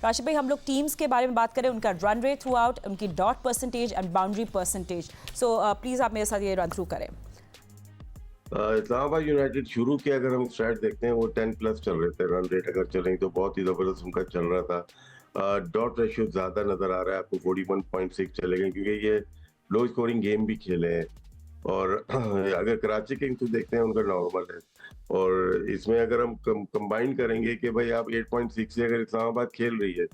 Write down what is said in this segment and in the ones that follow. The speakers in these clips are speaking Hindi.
राशिद भाई, हम लोग टीम्स के बारे में बात करें, उनका रन रेट थ्रू आउट, उनकी dot percentage and boundary percentage. So please आप मेरे साथ ये रन थ्रू करें। इस्लामाबाद यूनाइटेड शुरू के अगर हम स्टैट देखते हैं वो 10 प्लस चल रहे थे, रन रेट अगर चल रही तो बहुत ही जबरदस्त उनका चल रहा था। डॉट रेशियो ज्यादा नजर आ रहा है आपको, 41.6 चलेगा क्योंकि ये लो स्कोरिंग गेम भी खेले हैं। और अगर कराची किंग्स तो देखते हैं उनका नॉर्मल है। और इसमें अगर हम कंबाइन करेंगे कि भाई आप 8.6 से अगर इस्लामाबाद खेल रही है,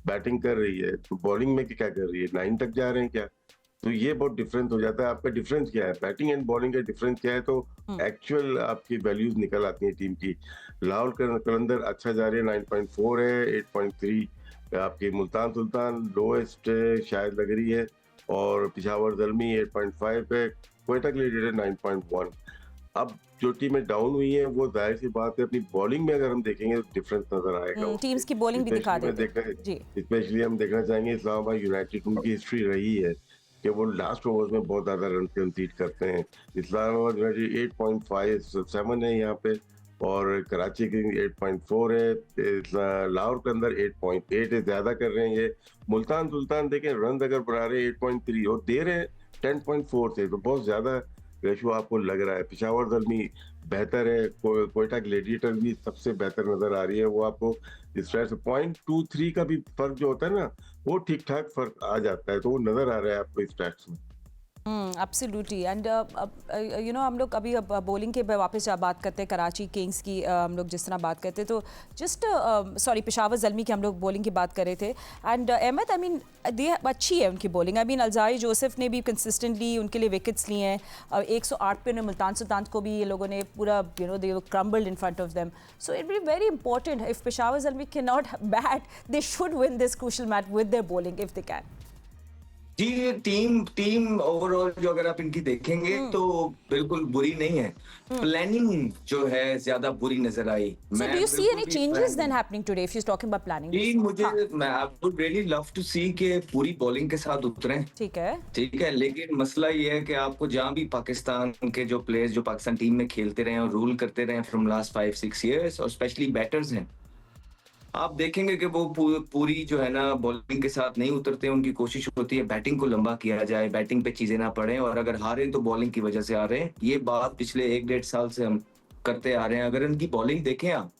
बैटिंग कर रही है, तो बॉलिंग में क्या कर रही है, 9 तक जा रहे हैं क्या? तो ये बहुत डिफरेंस हो जाता है। आपका डिफरेंस क्या है, बैटिंग एंड बॉलिंग का डिफरेंस क्या है, तो एक्चुअल आपकी वैल्यूज निकल आती हैं टीम की। लाहौर कलंदर अच्छा जा रही है, 9.4 है, 8.3 आपकी मुल्तान सुल्तान लोएस्ट शायद लग रही है, और पिशावर ज़ल्मी 8.5 है, क्वेटा ग्लेडिएटर 9.1। अब जो टीमें डाउन हुई हैं वो जाहिर सी बात है अपनी बॉलिंग में अगर हम देखेंगे तो डिफरेंस नजर आएगा। टीम्स की बॉलिंग भी दिखा देते हैं जी। स्पेशली हम देखना चाहेंगे इस्लामाबाद यूनाइटेड, उनकी हिस्ट्री रही है कि वो लास्ट ओवर्स में बहुत ज्यादा रन कंसीड करते हैं। इस्लामाबाद यूनाइटेड 8.57 है यहाँ पे, और कराची किंग्स 8.4 है, लाहौर के अंदर 8.8 है, ज्यादा कर रहे हैं ये। मुल्तान सुल्तान देखें रन अगर बना रहे 8.3 और दे रहे 10.4 से, तो बहुत ज्यादा रेशो आपको लग रहा है। पिशावर ज़ल्मी बेहतर है, कोयटा ग्लेडिएटर भी सबसे बेहतर नजर आ रही है। वो आपको इस तरह से 0.23 का भी फर्क जो होता है ना, वो ठीक ठाक फर्क आ जाता है, तो वो नजर आ रहा है आपको इस स्टैट्स में। एब्सोल्युटली। एंड यू नो हम लोग अभी अब बॉलिंग के वापस बात करते हैं कराची किंग्स की। हम लोग जिस तरह बात करते हैं तो जस्ट सॉरी पिशावर ज़ल्मी की हम लोग बॉलिंग की बात कर रहे थे। And Ahmad, I mean they अच्छी है उनकी bowling. I mean Alzarri Joseph ने भी कंसिस्टेंटली उनके लिए विकेट्स लिए हैं। 108 पे मुल्तान सुल्तान को भी ये लोगों ने पूरा you know they crumbled in front of them. So it be very important if Peshawar Zalmi can not bat, they should win this crucial match with their bowling if they can. जी, टीम ओवरऑल जो अगर आप इनकी देखेंगे तो बिल्कुल बुरी नहीं है। प्लानिंग जो है ज्यादा बुरी नजर आई। So do you see any changes then happening today if she's talking about planning? जी, मैं I would really love to see के पूरी बॉलिंग के साथ उतरे। ठीक है, लेकिन मसला ये है कि आपको जहां भी पाकिस्तान के जो प्लेयर्स जो पाकिस्तान टीम में खेलते रहे और रूल करते रहे फ्रॉम लास्ट 5-6 इयर्स, और स्पेशली बैटर्स हैं, आप देखेंगे कि वो पूरी जो है ना बॉलिंग के साथ नहीं उतरते। उनकी कोशिश होती है बैटिंग को लंबा किया जाए, बैटिंग पे चीजें ना पड़े, और अगर हारे तो बॉलिंग की वजह से आ रहे हैं। ये बात पिछले 1-1.5 साल से हम करते आ रहे हैं। अगर इनकी बॉलिंग देखें आप,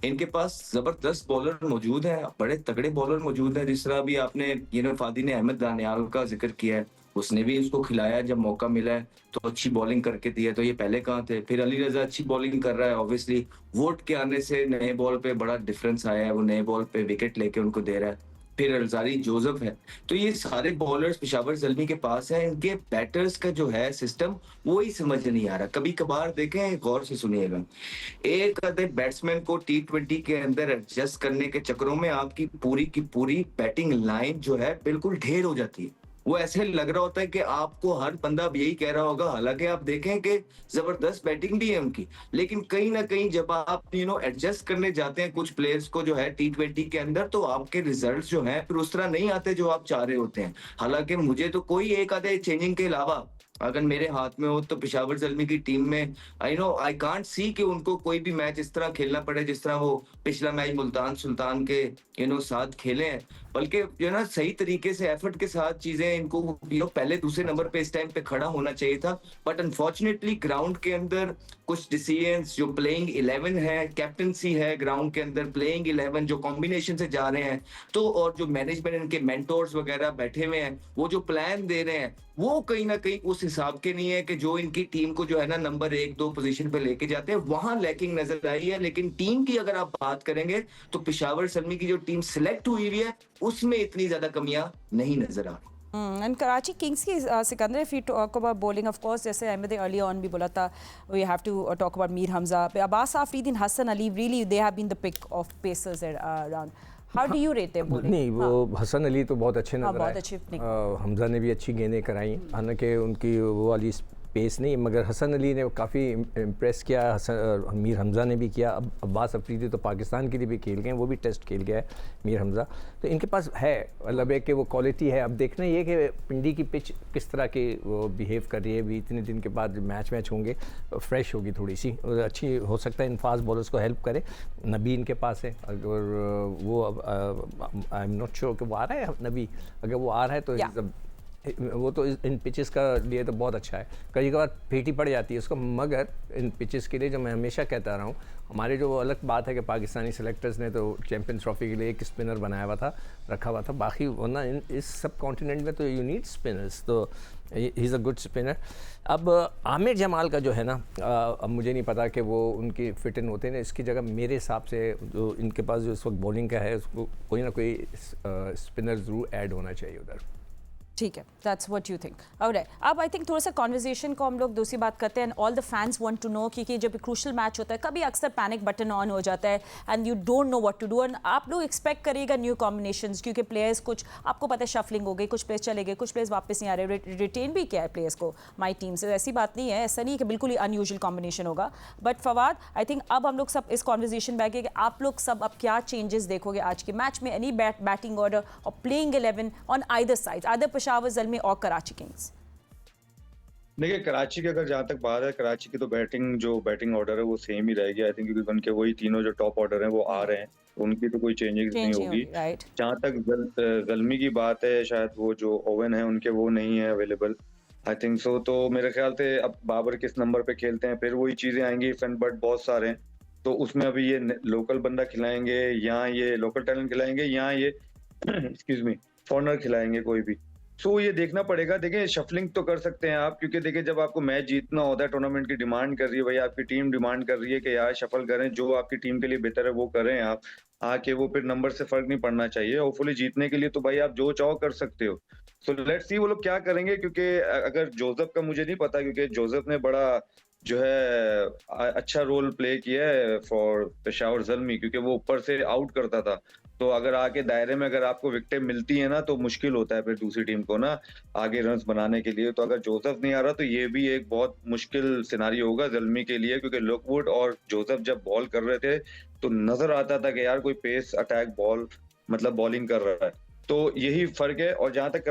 इनके पास जबरदस्त बॉलर मौजूद हैं, बड़े तगड़े बॉलर मौजूद हैं। जिस तरह भी आपने फादी ने अहमद दानियाल का जिक्र किया है, उसने भी इसको खिलाया जब मौका मिला है, तो अच्छी बॉलिंग करके दी है। तो ये पहले कहाँ थे? फिर अली रजा अच्छी बॉलिंग कर रहा है। ऑब्वियसली वोट के आने से नए बॉल पे बड़ा डिफरेंस आया है, वो नए बॉल पे विकेट लेके उनको दे रहा है। फिर अलजारी जोसेफ है। तो ये सारे बॉलर्स पिशावर ज़ल्मी के पास हैं। इनके बैटर्स का जो है सिस्टम वो ही समझ नहीं आ रहा। कभी कभार देखें, गौर से सुनिएगा, एक आधे बैट्समैन को T20 के अंदर एडजस्ट करने के चक्करों में आपकी पूरी की पूरी बैटिंग लाइन जो है बिल्कुल ढेर हो जाती है। वो ऐसे लग रहा होता है कि आपको हर बंदा यही कह रहा होगा। हालांकि आप देखें कि जबरदस्त बैटिंग भी है उनकी, लेकिन कहीं ना कहीं जब आप एडजस्ट करने जाते हैं कुछ प्लेयर्स को जो है T20 के अंदर, तो आपके रिजल्ट्स जो हैं फिर उस तरह नहीं आते जो आप चाह रहे होते हैं। हालांकि मुझे तो कोई एक आधे चेंजिंग के अलावा अगर मेरे हाथ में हो तो पिशावर ज़ल्मी की टीम में आई कांट सी कि उनको कोई भी मैच इस तरह खेलना पड़े जिस तरह वो पिछला मैच मुल्तान सुल्तान के साथ खेले हैं। बल्कि सही तरीके से एफर्ट के साथ चीजें इनको पहले दूसरे नंबर पे इस टाइम पे खड़ा होना चाहिए था। बट अनफॉर्चुनेटली ग्राउंड के अंदर कुछ डिसीजंस, जो प्लेइंग 11 है, कैप्टनसी है ग्राउंड के अंदर, प्लेइंग 11 जो कॉम्बिनेशन से जा रहे हैं, तो और जो मैनेजमेंट इनके मेंटोर्स वगैरह बैठे हुए हैं, वो जो प्लान दे रहे हैं वो कहीं ना कहीं उस हिसाब के नहीं है कि जो इनकी टीम को जो है ना नंबर 1-2 पोजीशन पे लेके जाते हैं। वहां लैकिंग नजर आई है। लेकिन टीम की अगर आप बात करेंगे तो पिशावर ज़ल्मी की जो टीम सिलेक्ट हुई है उसमें इतनी ज्यादा कमियां नहीं नजर आ रही। एंड कराची किंग्स की Sikandar, if you talk about bowling, of course जैसे अहमद अर्ली ऑन भी बोला था, we have to talk about Mir Hamza, Abbas Afridi, Hasan Ali, really they have been the pick of pacers around. How do you rate their bowling? नहीं, वो हसन अली तो बहुत अच्छे नजर आए। बहुत अच्छे हमजा ने भी अच्छी गेंदें कराई। हालांकि उनकी वो वाली पेस नहीं, मगर हसन अली ने काफ़ी इम्प्रेस किया, मीर हमज़ा ने भी किया। अब अब्बास अफरीदी तो पाकिस्तान के लिए भी खेल गए हैं, वो भी टेस्ट खेल गया है मीर हमज़ा। तो इनके पास है, मतलब है कि वो क्वालिटी है। अब देखना ये कि पिंडी की पिच किस तरह की वो बिहेव कर रही है। अभी इतने दिन के बाद मैच होंगे, फ्रेश होगी थोड़ी सी, अच्छी हो सकता है इन फास्ट बॉलर्स को हेल्प करे। नबी इनके पास है, अगर वो आई एम नॉट श्योर कि वो आ रहा है नबी, अगर वो आ रहा है तो वो तो इन पिचेस का लिए तो बहुत अच्छा है। कई बार फेटी पड़ जाती है उसको, मगर इन पिचेस के लिए जो मैं हमेशा कहता रहा हूँ, हमारे जो अलग बात है कि पाकिस्तानी सेलेक्टर्स ने तो चैंपियंस ट्रॉफी के लिए एक स्पिनर बनाया हुआ था, रखा हुआ था, बाकी वरना इस सब कॉन्टिनेंट में तो यू नीड स्पिनर्स, तो he is a good spinner. अब आमिर जमाल का जो है ना, अब मुझे नहीं पता कि वो उनकी फिट इन होते हैं, इसकी जगह मेरे हिसाब से जो इनके पास जो इस वक्त बॉलिंग का है, उसको कोई ना कोई स्पिनर ज़रूर ऐड होना चाहिए उधर। ठीक है, that's what you think. Alright, अब आई थिंक थोड़ा सा कॉन्वर्जेशन को हम लोग दूसरी बात करते हैं। All the fans want to know, क्योंकि जब क्रूशल मैच होता है कभी अक्सर पैनिक बटन ऑन हो जाता है and you don't know what to do, and आप लोग एक्सपेक्ट करिएगा न्यू कॉम्बिनेशंस, क्योंकि प्लेयर्स कुछ आपको पता है शफलिंग हो गई, कुछ प्लेयर्स चले गए, कुछ प्लेयर्स वापस नहीं आ रहे, रिटेन भी किया है प्लेयर्स को माई टीम से। ऐसी बात नहीं है, ऐसा नहीं है कि बिल्कुल ही अनयूजुअल कॉम्बिनेशन होगा। बट फवाद, आई थिंक अब हम लोग सब इस कॉन्वर्जेशन बैठ गए कि आप लोग सब अब क्या चेंजेस देखोगे आज के मैच में, एनी बैटिंग ऑर्डर और playing 11 on either side, either Peshawar Zalmi और कराची किंग्स। देखिए, कराची की अगर जहाँ तक बात है, कराची की तो बैटिंग ऑर्डर है वो सेम ही रहेगी आई थिंक, क्योंकि उनके वही तीनों जो टॉप ऑर्डर हैं वो आ रहे हैं, उनकी तो कोई चेंजिंग नहीं होगी। राइट, जहाँ तक ज़ल्मी की बात है, शायद वो जो ओवन है उनके वो नहीं है अवेलेबल आई थिंक सो। तो मेरे ख्याल से अब बाबर किस नंबर पे खेलते हैं, फिर वही चीजें आएंगी। फैन बट बहुत सारे हैं, तो उसमें अभी ये लोकल बंदा खिलाएंगे या ये लोकल टैलेंट खिलाएंगे या ये एक्सक्यूज मी फॉरनर खिलाएंगे कोई भी, सो ये देखना पड़ेगा। देखिए, शफलिंग तो कर सकते हैं आप, क्योंकि देखिए जब आपको मैच जीतना होता है, टूर्नामेंट की डिमांड कर रही है भाई, आपकी टीम डिमांड कर रही है कि यार शफल करें, जो आपकी टीम के लिए बेहतर है वो करें आप आके, वो फिर नंबर से फर्क नहीं पड़ना चाहिए। होपफुली जीतने के लिए तो भाई आप जो चाहो कर सकते हो। सो लेट्स सी वो लोग क्या करेंगे, क्योंकि अगर जोसेफ का मुझे नहीं पता, क्योंकि जोसेफ ने बड़ा जो है अच्छा रोल प्ले किया है फॉर पेशावर ज़ल्मी, क्योंकि वो ऊपर से आउट करता था, तो अगर आके दायरे में अगर आपको विकेटें मिलती है ना, तो मुश्किल होता है फिर दूसरी टीम को ना आगे रन्स बनाने के लिए। तो अगर जोसेफ नहीं आ रहा तो ये भी एक बहुत मुश्किल सिनारियो होगा ज़ल्मी के लिए, क्योंकि लुकवुड और जोसेफ जब बॉल कर रहे थे तो नजर आता था कि यार कोई पेस अटैक बॉल मतलब बॉलिंग कर रहा है। तो यही फर्क है। और जहां तक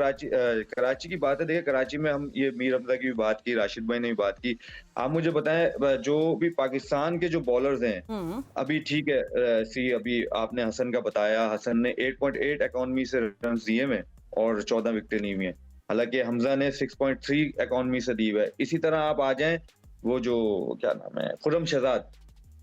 कराची की बात है, देखिए कराची में हम ये मीर हमजा की भी बात की, राशिद भाई ने भी बात की, आप मुझे बताएं जो भी पाकिस्तान के जो बॉलर्स हैं अभी, ठीक है सी अभी आपने हसन का बताया, हसन ने 8.8 इकोनॉमी से रन दिए में और 14 विकेटें ली हुई हैं, हालांकि हमजा ने 6.3 इकोनॉमी से दी हुआ है। इसी तरह आप आ जाएं वो जो क्या नाम है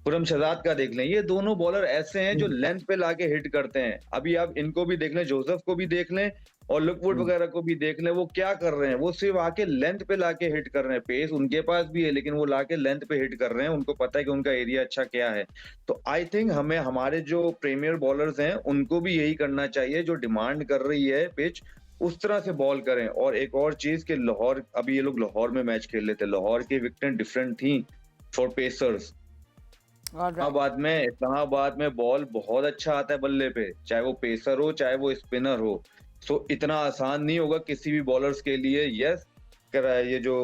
खुरम शहजाद का देख लें, ये दोनों बॉलर ऐसे हैं जो लेंथ पे लाके हिट करते हैं। अभी आप इनको भी देख लें, जोसेफ को भी देख लें और लुकवुड वगैरह को भी देख लें, वो क्या कर रहे हैं, वो सिर्फ आके लेंथ पे लाके हिट कर रहे हैं। पेस उनके पास भी है, लेकिन वो लाके लेंथ पे हिट कर रहे हैं, उनको पता है कि उनका एरिया अच्छा क्या है। तो आई थिंक हमें हमारे जो प्रीमियर बॉलर्स हैं उनको भी यही करना चाहिए, जो डिमांड कर रही है पिच उस तरह से बॉल करें। और एक और चीज कि लाहौर, अभी ये लोग लाहौर में मैच खेल रहे थे, लाहौर की विकेटें डिफरेंट थी फॉर पेसर्स। इस्लामाबाद में बॉल बहुत अच्छा आता है बल्ले पे, चाहे वो पेसर हो चाहे वो स्पिनर हो। सो इतना आसान नहीं होगा किसी भी बॉलर्स के लिए। यस, ये जो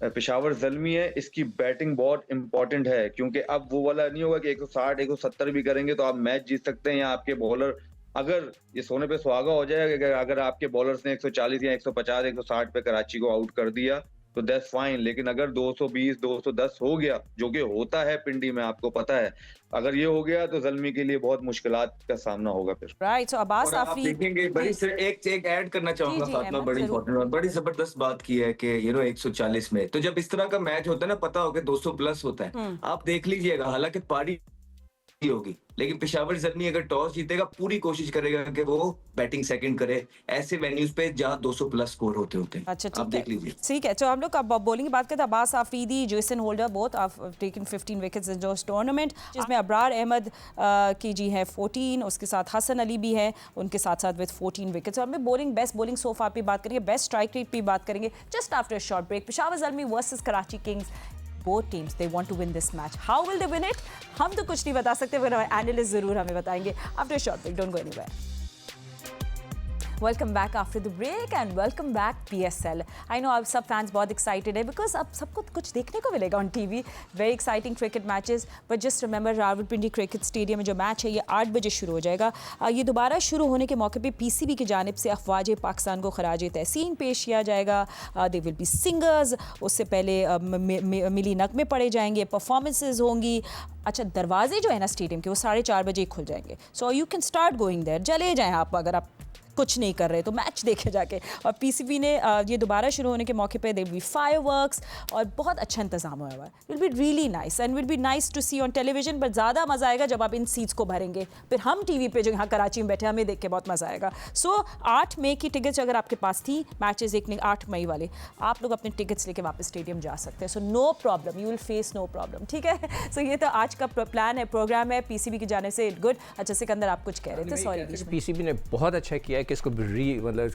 पेशावर ज़ल्मी है इसकी बैटिंग बहुत इंपॉर्टेंट है, क्योंकि अब वो वाला नहीं होगा कि 160 170 भी करेंगे तो आप मैच जीत सकते हैं, या आपके बॉलर अगर ये सोने पे सुहागा हो जाएगा अगर आपके बॉलर्स ने 140 या 150 160 पे कराची को आउट कर दिया तो दैट्स फाइन। लेकिन अगर 220 210 हो गया, जो कि होता है पिंडी में, आपको पता है, अगर ये हो गया तो ज़ल्मी के लिए बहुत मुश्किलात का सामना होगा फिर। राइट, सो अब्बास आप देखेंगे बड़ी से एक ऐड करना चाहूंगा फातिमा, बड़ी इंपॉर्टेंट और बड़ी जबरदस्त बात की है कि 140 में, तो जब इस तरह का मैच होता है ना, पता होगा 200 प्लस होता है, आप देख लीजिएगा, हालांकि पारी होगी, लेकिन पेशावर ज़ल्मी अगर टॉस जीतेगा पूरी कोशिश करेगा कि वो बैटिंग सेकंड करे ऐसे वेन्यूज पे जहां 200 प्लस स्कोर होते हैं। अच्छा, आप देख लीजिए। ठीक है, तो हम लोग अब बॉलिंग की बात करते हैं। Abbas Afridi, Jason holder, both have taken 15 wickets in this tournament, जिसमें अब्रार अहमद की जी है 14, उसके साथ हसन अली भी है उनके साथ साथ विद 14 विकेट्स। और हम bowling best bowling so far पे बात करेंगे, बेस्ट स्ट्राइक रेट पे बात करेंगे just after a short break. Peshawar Zalmi versus Karachi Kings, both teams they want to win this match. How will they win it? हम तो कुछ नहीं बता सकते, मगर एनालिस्ट जरूर हमें बताएंगे after short break. Don't go anywhere. Welcome back after the break and welcome back PSL। I know आप सब फैंस बहुत एक्साइटेड है बिकॉज अब सबको कुछ देखने को मिलेगा on TV, very exciting cricket matches. But just remember Rawalpindi cricket stadium में जो मैच है ये 8 बजे शुरू हो जाएगा। ये दोबारा शुरू होने के मौके पे PCB की जानिब से अफवाज पाकिस्तान को खराज तहसीन पेश किया जाएगा। दे विल बी सिंगर्स, उससे पहले मिली नगमे पढ़े जाएंगे, परफॉर्मेंसेज होंगी। अच्छा, दरवाजे जो है ना स्टेडियम के वो 4:30 बजे खुल जाएंगे, so you can start going there. चले जाएँ आप अगर आप कुछ नहीं कर रहे तो मैच देखे जाके। और PCB ने ये दोबारा शुरू होने के मौके पे दे विल बी फायरवर्क्स और बहुत अच्छा इंतजाम हुआ हुआ है। Will be really nice and will be nice to see on television, but ज़्यादा मज़ा आएगा जब आप इन सीट्स को भरेंगे। फिर हम टीवी पे जो यहाँ कराची में बैठे हमें देख के बहुत मज़ा आएगा। सो 8 मई की टिकट्स अगर आपके पास थी, मैचेस देखने 8 मई वाले, आप लोग अपने टिकट्स लेके वापस स्टेडियम जा सकते हैं। So no problem, you will face no problem, ठीक है। सो ये तो आज का प्लान है, प्रोग्राम है PCB की जाने से। गुड। अच्छा, सिकंदर आप कुछ कह रहे थे, सॉरी। PCB ने बहुत अच्छा किया है कि इसको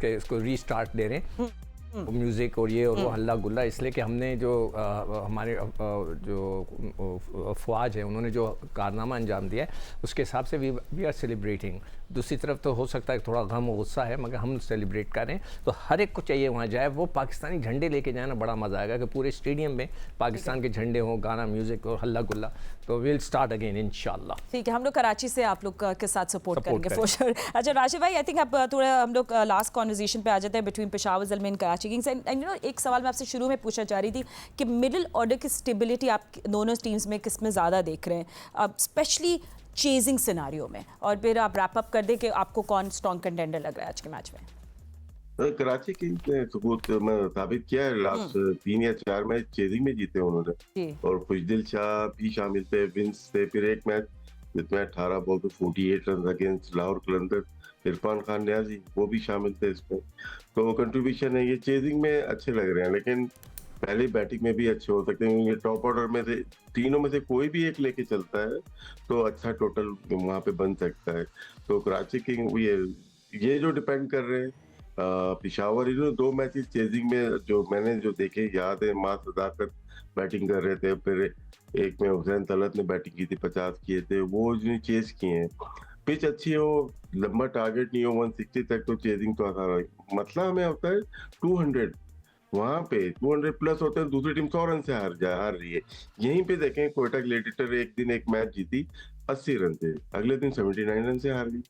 इसको रीस्टार्ट दे रहे हैं म्यूज़िक और ये और वो हल्ला गुल्ला, इसलिए कि हमने जो हमारे जो अफवाज है उन्होंने जो कारनामा अंजाम दिया है उसके हिसाब से वी आर सेलिब्रेटिंग। दूसरी तरफ तो हो सकता है थोड़ा गम और गुस्सा है, मगर हम सेलिब्रेट कर रहे हैं। तो हर एक को चाहिए वहाँ जाए, वो पाकिस्तानी झंडे लेके जाए ना, बड़ा मज़ा आएगा कि पूरे स्टेडियम में पाकिस्तान के झंडे हों, गाना, म्यूज़िक और हल्ला गुल्ला। तो विल स्टार्ट अगेन इंशाल्लाह। ठीक है, हम लोग कराची से आप लोग के साथ सपोर्ट करेंगे फॉर श्योर। अच्छा राशिद भाई, आई थिंक आप थोड़ा हम लोग लास्ट कॉन्वर्सेशन पे आ जाते हैं between Peshawar Zalmi and Karachi Kings. And you know एक सवाल मैं आपसे शुरू में पूछना चाह रही थी कि मिडिल ऑर्डर की स्टेबिलिटी आप दोनों टीम्स में किस में ज़्यादा देख रहे हैं, अब स्पेशली चेजिंग सिनारियो में, और फिर आप रैप अप कर दें कि आपको कौन स्ट्रॉन्ग कंटेंडर लग रहा है आज के मैच में। कराची किंग्स ने सबूत साबित किया है, लास्ट 3 या 4 मैच चेजिंग में जीते उन्होंने। और खुशदिल शाह भी शामिल थे, विंस थे। फिर एक मैच जिसमें 18 बॉल पे 48 रन अगेंस्ट लाहौर कलंदर, इरफान खान न्याजी वो भी शामिल थे इसमें। तो कंट्रीब्यूशन है, ये चेजिंग में अच्छे लग रहे हैं, लेकिन पहले बैटिंग में भी अच्छे हो सकते हैं, क्योंकि टॉप ऑर्डर में से तीनों में से कोई भी एक लेके चलता है तो अच्छा टोटल वहां पे बन सकता है। तो कराची किंग ये जो डिपेंड कर रहे हैं पिशावर, 2 मैचेस चेजिंग में जो मैंने जो देखे याद है, मां सदाकत बैटिंग कर रहे थे, फिर एक में हुसैन तलत ने बैटिंग की थी, 50 किए थे, वो जो चेज किए हैं। पिच अच्छी हो, लंबा टारगेट नहीं हो 160 तक, तो चेजिंग तो आसान है। मतलब हमें होता है 200, वहां पे 200 प्लस होते हैं, दूसरी टीम 100 रन से हार रही है। यहीं पे देखें कोयटा ग्लेडिएटर एक दिन एक मैच जीती 80 रन से, अगले दिन 79 रन से हार गई।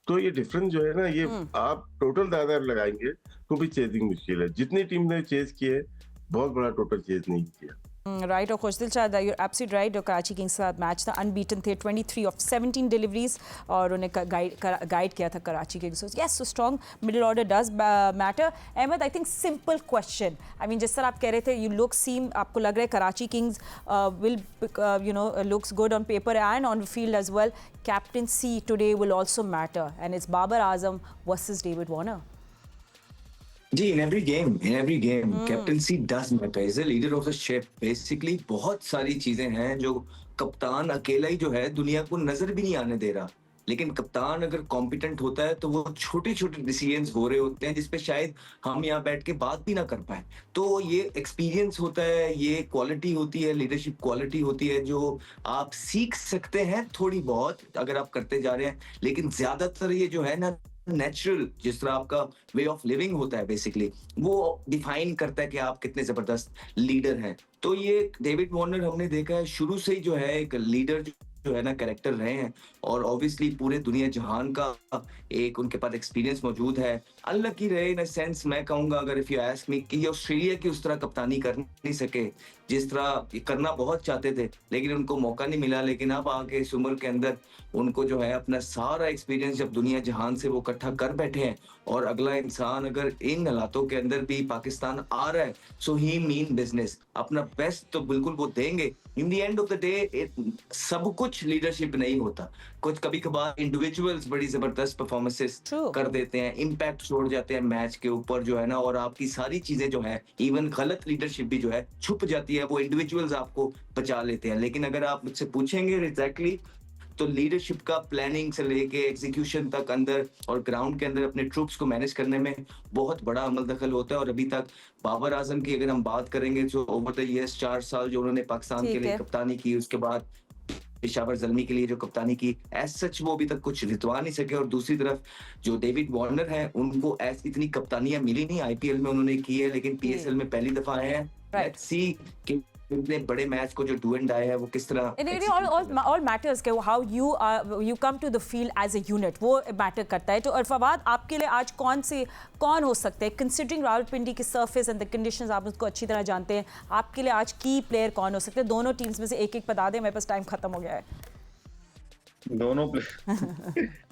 तो ये डिफरेंस जो है ना, ये आप टोटल ज्यादा लगाएंगे तो भी चेजिंग मुश्किल है। जितनी टीम ने चेज किए, बहुत बड़ा टोटल चेज नहीं किया। राइट। और खुशदिल शाह, यू एब्सोल्युटली राइट। और कराची किंग्स के साथ मैच था, अनबीटन थे, 23 ऑफ 17 डिलीवरीज, और उन्हें गाइड किया था Karachi Kings. Yes, so strong middle order does matter. Ahmad, I think simple question, I mean जिस तरह आप कह रहे थे, यू लुक सीम, आपको लग रहा है Karachi Kings will you know looks good on paper and on field as well. Captaincy today will also matter and it's Babar Azam versus David Warner. जी, in every game, captaincy does matter. Is a leader of the ship. Basically, बहुत सारी चीजें हैं जो कप्तान अकेला ही जो है दुनिया को नजर भी नहीं आने दे रहा। लेकिन कप्तान अगर कॉम्पिटेंट होता है तो वो छोटे छोटे डिसीजंस हो रहे होते हैं जिसपे शायद हम यहाँ बैठ के बात भी ना कर पाए। तो ये एक्सपीरियंस होता है, ये क्वालिटी होती है, लीडरशिप क्वालिटी होती है जो आप सीख सकते हैं थोड़ी बहुत अगर आप करते जा रहे हैं। लेकिन ज्यादातर ये जो है ना नेचुरल, जिस तरह आपका वे ऑफ लिविंग होता है बेसिकली, वो डिफाइन करता है कि आप कितने जबरदस्त लीडर हैं। तो ये डेविड वार्नर हमने देखा है शुरू से ही जो है एक लीडर जो है ना कैरेक्टर रहे हैं, और ऑब्वियसली पूरे दुनिया जहान का एक उनके पास एक्सपीरियंस मौजूद है। अनलकी रहे इन सेंस, मैं कहूंगा अगर इफ यू आस्क मी, कि ऑस्ट्रेलिया की उस तरह कप्तानी कर नहीं सके जिस तरह करना बहुत चाहते थे, लेकिन उनको मौका नहीं मिला। लेकिन अब आके इस उम्र के अंदर उनको जो है अपना सारा एक्सपीरियंस जब दुनिया जहान से वो इकट्ठा कर बैठे हैं, और अगला इंसान अगर इन हालातों के अंदर भी पाकिस्तान आ रहा है, सो ही मीन बिजनेस, अपना बेस्ट तो बिल्कुल वो देंगे। In the end of the day सब कुछ लीडरशिप नहीं होता, कुछ कभी कभार इंडिविजुअल्स बड़ी जबरदस्त परफॉर्मेंसेस कर देते हैं, इम्पैक्ट छोड़ जाते हैं मैच के ऊपर जो है ना, और आपकी सारी चीजें जो है, इवन गलत लीडरशिप भी जो है छुप जाती है, वो इंडिविजुअल्स आपको बचा लेते हैं। लेकिन अगर आप मुझसे पूछेंगे एग्जैक्टली, तो लीडरशिप का प्लानिंग से लेके एग्जीक्यूशन तक अंदर और ग्राउंड के अंदर अपने ट्रूप्स को मैनेज करने में बहुत बड़ा अमल दखल होता है। और अभी तक बाबर आजम की अगर हम बात करेंगे, जो ओवर द ईयर्स 4 साल जो उन्होंने पाकिस्तान के लिए कप्तानी की, उसके बाद पेशावर ज़ल्मी के लिए जो कप्तानी की, एज़ सच वो अभी तक कुछ रितवा नहीं सके। और दूसरी तरफ जो डेविड वार्नर हैं, उनको ऐस इतनी कप्तानियाँ मिली नहीं, आईपीएल में उन्होंने की है, लेकिन पीएसएल में पहली दफ़ा आए हैं। Right. लेट्स सी कि इतने बड़े मैच को जो डू एंड डाई है वो किस तरह And it execute करना है। all matters कि how you come to the field as a unit, वो मैटर करता है। तो और फवाद, आपके लिए आज कौन हो सकते हैं, कंसिडरिंग रावलपिंडी की सरफेस एंड द कंडीशंस, आप उसको अच्छी तरह जानते हैं, आपके लिए आज की प्लेयर कौन हो सकते हैं? दोनों टीम्स में से एक बता दें, मेरे पास टाइम खत्म हो गया है। दोनों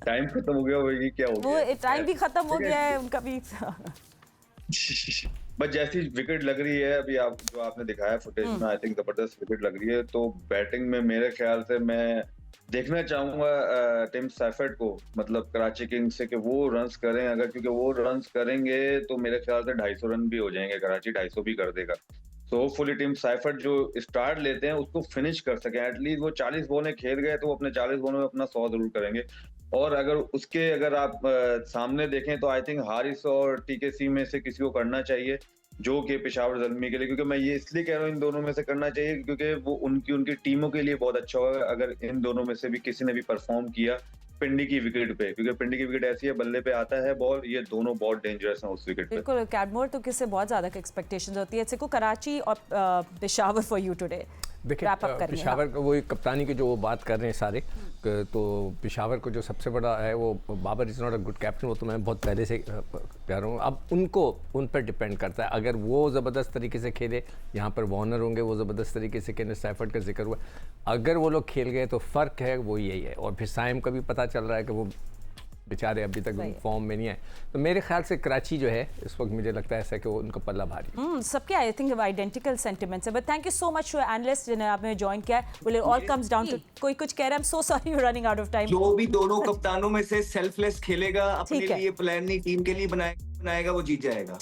टाइम खत्म हो गया होगी, क्या हो वो गया टाइम भी खत्म हो गया है उनका भी। बस जैसी विकेट लग रही है अभी, आप जो आपने दिखाया फुटेज में, आई थिंक जबरदस्त विकेट लग रही है। तो बैटिंग में मेरे ख्याल से मैं देखना चाहूंगा टिम सैफर्ड को, मतलब कराची किंग्स से, कि वो रन्स करें अगर, क्योंकि वो रन्स करेंगे तो मेरे ख्याल से 250 रन भी हो जाएंगे, कराची 250 भी कर देगा। सो होपफुली टिम सैफर्ड जो स्टार्ट लेते हैं उसको फिनिश कर सके। एटलीस्ट वो 40 बॉलें खेल गए तो वो अपने 40 बॉलों में अपना 100 जरूर करेंगे। और अगर आप सामने देखें तो आई थिंक हारिस और टीकेसी में से किसी को करना चाहिए, जो कि पेशावर ज़ल्मी के लिए, क्योंकि मैं ये इसलिए कह रहा हूँ इन दोनों में से करना चाहिए क्योंकि वो उनकी टीमों के लिए बहुत अच्छा होगा अगर इन दोनों में से भी किसी ने भी परफॉर्म किया पिंडी की विकेट पे, क्योंकि पिंडी की विकेट ऐसी है, बल्ले पे आता है बॉल, ये दोनों बहुत डेंजरस हैं उस विकेट पे। बिल्कुल, कैडमोर तो किससे बहुत ज़्यादा एक्सपेक्टेशंस होती है। सिर्फ कराची और पेशावर फॉर यू टुडे। देखिए पेशावर को वही कप्तानी की जो वो बात कर रहे हैं सारे, तो पेशावर को जो सबसे बड़ा है वो Babar is not a good captain, वो तो मैं बहुत पहले से कह रहा हूँ। अब उन पर डिपेंड करता है, अगर वो ज़बरदस्त तरीके से खेले, यहाँ पर वार्नर होंगे वो ज़बरदस्त तरीके से खेले, सैफर्ड का जिक्र हुआ, अगर वो लोग खेल गए तो फ़र्क है वो यही है। और फिर साइम का भी पता चल रहा है कि वो बेचारे अभी तक फॉर्म में नहीं आए, तो मेरे ख्याल से कराची जो है इस वक्त मुझे लगता है ऐसा कि वो उनका पल्ला भारी। सबके आई थिंक आइडेंटिकल सेंटिमेंट्स है, but thank you so much to analyst जिन्हें आपने ज्वाइन किया है। Will it all comes down to, कोई कुछ कह रहा है, I am so sorry you running out of time. जो भी दोनों कप्तानों में से सेल्फलेस खेलेगा, अपने ठीक है। लिए प्लान नहीं टीम के लिए बनाएगा, वो जीत जाएगा।